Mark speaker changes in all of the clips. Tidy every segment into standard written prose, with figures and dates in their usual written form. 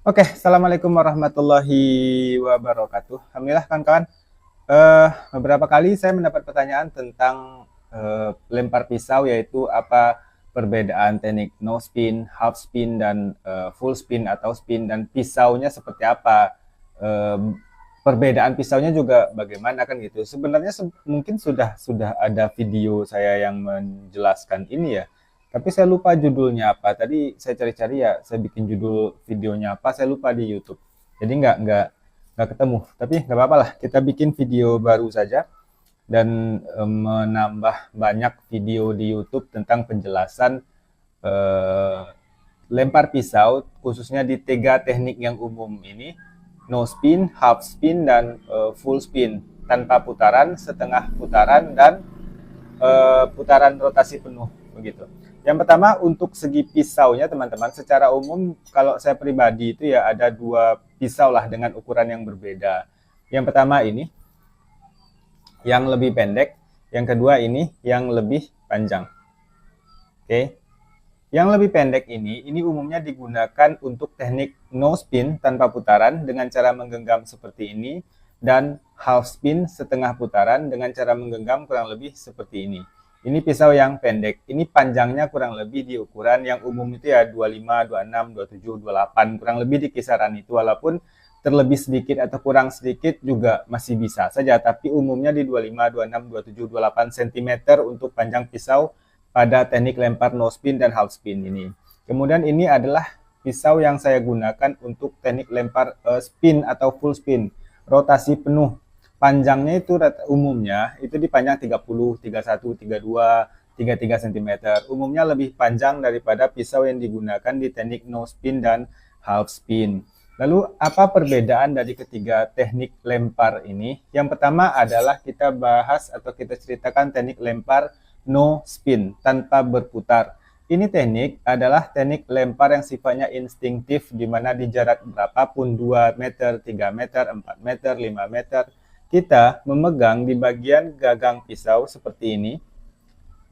Speaker 1: Oke, Assalamualaikum warahmatullahi wabarakatuh. Alhamdulillah kawan-kawan, beberapa kali saya mendapat pertanyaan tentang lempar pisau, yaitu apa perbedaan teknik no spin, half spin, dan full spin atau spin, dan pisaunya seperti apa. Eh, Perbedaan pisaunya juga bagaimana kan gitu. Sebenarnya mungkin sudah ada video saya yang menjelaskan ini ya. Tapi saya lupa judulnya apa. Tadi saya cari-cari ya, saya bikin judul videonya apa, saya lupa di YouTube. Jadi nggak ketemu. Tapi nggak apa-apa lah, kita bikin video baru saja dan menambah banyak video di YouTube tentang penjelasan eh, lempar pisau, khususnya di tiga teknik yang umum ini: no spin, half spin, dan full spin, tanpa putaran, setengah putaran, dan putaran rotasi penuh begitu. Yang pertama, untuk segi pisaunya teman-teman, secara umum kalau saya pribadi itu ya ada dua pisau lah dengan ukuran yang berbeda. Yang pertama ini yang lebih pendek, yang kedua ini yang lebih panjang. Oke. Yang lebih pendek ini umumnya digunakan untuk teknik no spin tanpa putaran dengan cara menggenggam seperti ini, dan half spin setengah putaran dengan cara menggenggam kurang lebih seperti ini. Ini pisau yang pendek. Ini panjangnya kurang lebih di ukuran yang umum itu ya 25, 26, 27, 28, kurang lebih di kisaran itu, walaupun terlebih sedikit atau kurang sedikit juga masih bisa saja, tapi umumnya di 25, 26, 27, 28 cm untuk panjang pisau pada teknik lempar no spin dan half spin ini. Kemudian ini adalah pisau yang saya gunakan untuk teknik lempar spin atau full spin, rotasi penuh. Panjangnya itu umumnya itu di panjang 30, 31, 32, 33 cm. Umumnya lebih panjang daripada pisau yang digunakan di teknik no spin dan half spin. Lalu apa perbedaan dari ketiga teknik lempar ini? Yang pertama adalah kita bahas atau kita ceritakan teknik lempar no spin, tanpa berputar. Ini teknik adalah teknik lempar yang sifatnya instinktif, di mana di jarak berapapun, 2 meter, 3 meter, 4 meter, 5 meter, kita memegang di bagian gagang pisau seperti ini,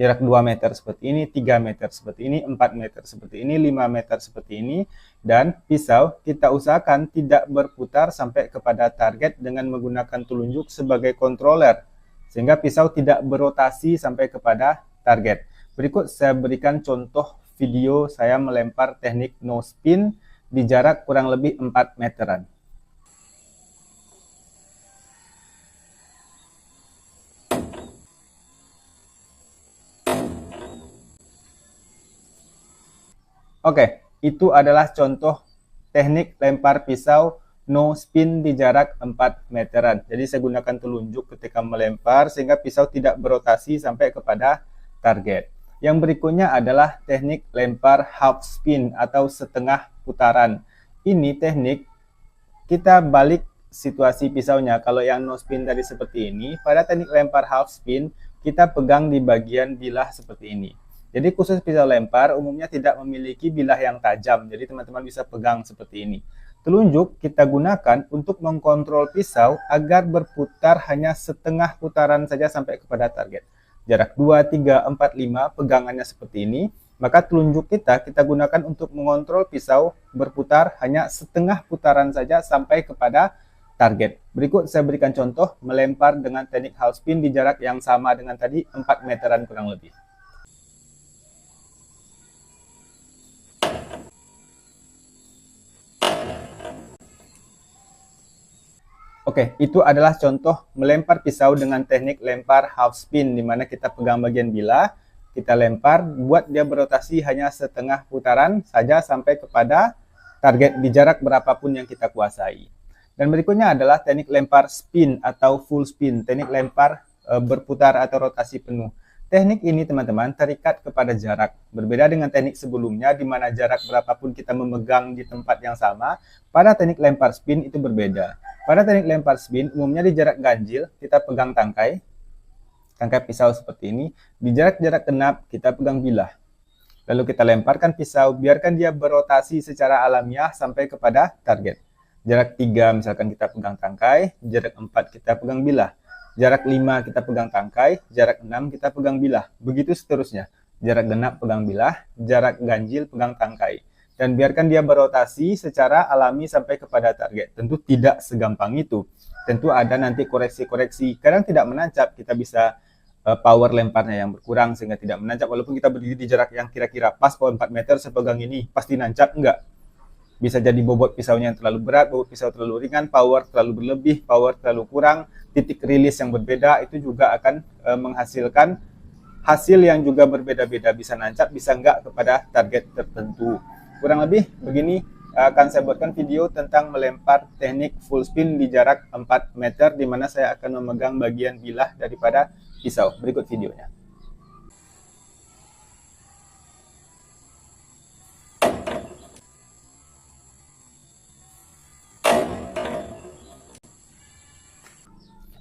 Speaker 1: jarak 2 meter seperti ini, 3 meter seperti ini, 4 meter seperti ini, 5 meter seperti ini, dan pisau kita usahakan tidak berputar sampai kepada target dengan menggunakan telunjuk sebagai controller, sehingga pisau tidak berotasi sampai kepada target. Berikut saya berikan contoh video saya melempar teknik no spin di jarak kurang lebih 4 meteran. Oke, itu adalah contoh teknik lempar pisau no spin di jarak 4 meteran. Jadi saya gunakan telunjuk ketika melempar sehingga pisau tidak berotasi sampai kepada target. Yang berikutnya adalah teknik lempar half spin atau setengah putaran. Ini teknik kita balik situasi pisaunya. Kalau yang no spin tadi seperti ini, pada teknik lempar half spin kita pegang di bagian bilah seperti ini. Jadi khusus pisau lempar umumnya tidak memiliki bilah yang tajam, jadi teman-teman bisa pegang seperti ini. Telunjuk kita gunakan untuk mengkontrol pisau agar berputar hanya setengah putaran saja sampai kepada target. Jarak 2, 3, 4, 5, pegangannya seperti ini. Maka telunjuk kita gunakan untuk mengontrol pisau berputar hanya setengah putaran saja sampai kepada target. Berikut saya berikan contoh melempar dengan teknik half spin di jarak yang sama dengan tadi, 4 meteran kurang lebih. Oke, itu adalah contoh melempar pisau dengan teknik lempar half spin, di mana kita pegang bagian bilah, kita lempar, buat dia berotasi hanya setengah putaran saja sampai kepada target di jarak berapapun yang kita kuasai. Dan berikutnya adalah teknik lempar spin atau full spin, teknik lempar berputar atau rotasi penuh. Teknik ini teman-teman terikat kepada jarak. Berbeda dengan teknik sebelumnya di mana jarak berapapun kita memegang di tempat yang sama, pada teknik lempar spin itu berbeda. Pada teknik lempar spin umumnya di jarak ganjil kita pegang tangkai pisau seperti ini, di jarak-jarak genap kita pegang bilah. Lalu kita lemparkan pisau, biarkan dia berotasi secara alamiah sampai kepada target. Jarak 3 misalkan kita pegang tangkai, jarak 4 kita pegang bilah. Jarak 5 kita pegang tangkai, jarak 6 kita pegang bilah. Begitu seterusnya. Jarak genap pegang bilah, jarak ganjil pegang tangkai. dan biarkan dia berotasi secara alami sampai kepada target. Tentu tidak segampang itu. Tentu ada nanti koreksi-koreksi. Kadang tidak menancap, kita bisa power lemparnya yang berkurang sehingga tidak menancap. Walaupun kita berdiri di jarak yang kira-kira pas, 4 meter, saya pegang ini, pasti nancap? Enggak. Bisa jadi bobot pisaunya yang terlalu berat, bobot pisau terlalu ringan, power terlalu berlebih, power terlalu kurang, titik rilis yang berbeda, itu juga akan menghasilkan hasil yang juga berbeda-beda, bisa nancap, bisa enggak kepada target tertentu. Kurang lebih begini akan saya buatkan video tentang melempar teknik full spin di jarak 4 meter, di mana saya akan memegang bagian bilah daripada pisau. Berikut videonya.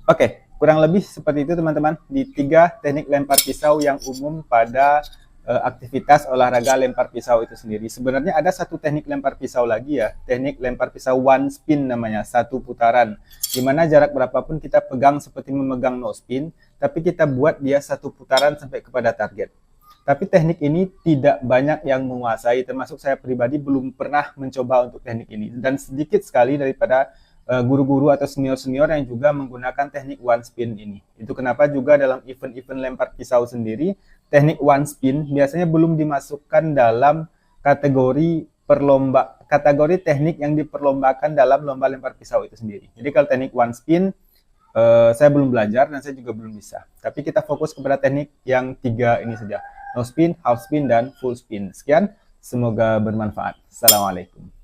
Speaker 1: Oke, kurang lebih seperti itu teman-teman, di 3 teknik lempar pisau yang umum pada aktivitas olahraga lempar pisau itu sendiri. Sebenarnya ada satu teknik lempar pisau lagi ya, teknik lempar pisau one spin namanya, 1 putaran. Dimana jarak berapapun kita pegang seperti memegang no spin, tapi kita buat dia 1 putaran sampai kepada target. Tapi teknik ini tidak banyak yang menguasai, termasuk saya pribadi belum pernah mencoba untuk teknik ini. Dan sedikit sekali daripada guru-guru atau senior-senior yang juga menggunakan teknik one spin ini. Itu kenapa juga dalam event-event lempar pisau sendiri, teknik one spin biasanya belum dimasukkan dalam kategori kategori teknik yang diperlombakan dalam lomba lempar pisau itu sendiri. Jadi kalau teknik one spin, saya belum belajar dan saya juga belum bisa. Tapi kita fokus kepada teknik yang 3 ini saja. No spin, half spin, dan full spin. Sekian, semoga bermanfaat. Assalamualaikum.